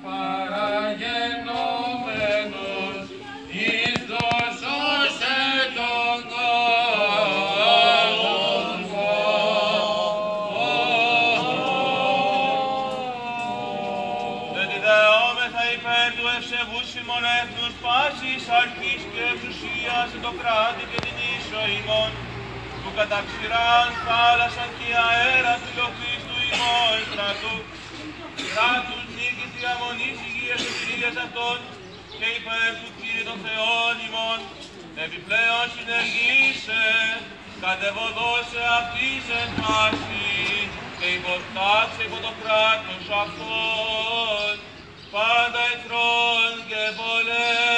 Παραγενόμενος εις δώσωσε τον κόσμο. Δεν διδεόμεθα υπέρ του ευσεβούς ημών έθνους πάσης αρχής και εξουσίας το κράτη και την ίσο ημών, που καταξηράν θάλασσαν και αέρα φιλοκλήστου ημών στρατού, κράτους νίκης διαμονής υγείας εμπειρίας αυτών και υπέρ του Κύριου των Θεών ημών, επιπλέον συνεργήσε, κατεβοδώσε αυτής εν πάση και υποστάξε υπό το κράτος αυτών, πάντα εχθρών και πολέμιων.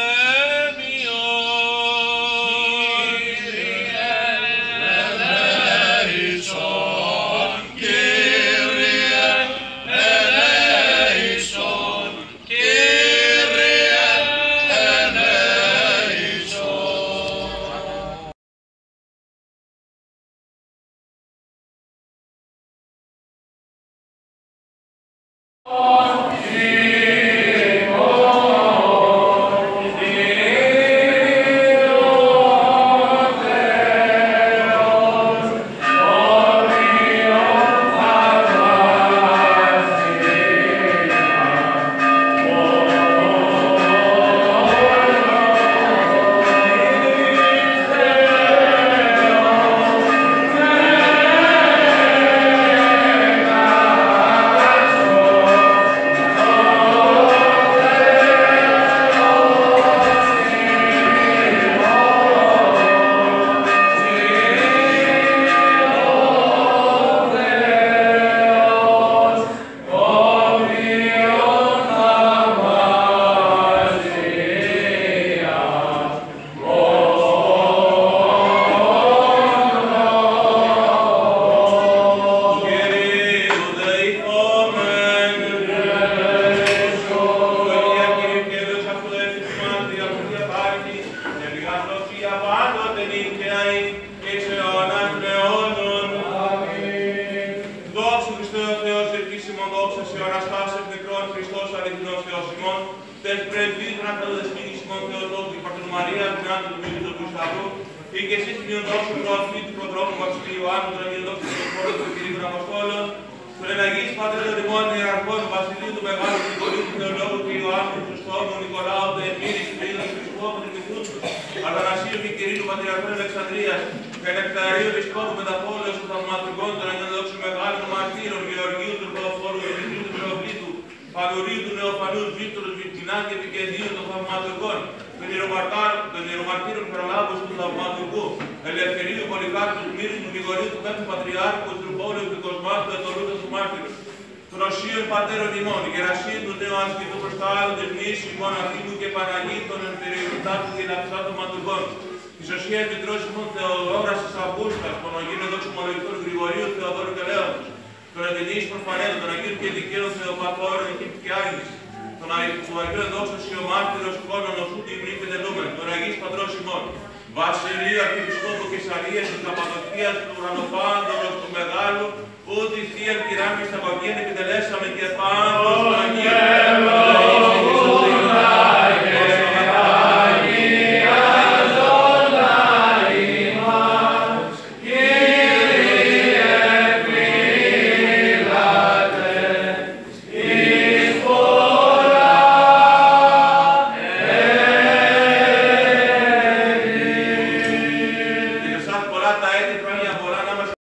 Ούτι θεία πυράμνης τα παγκίν επιτελέσαμε και πάντως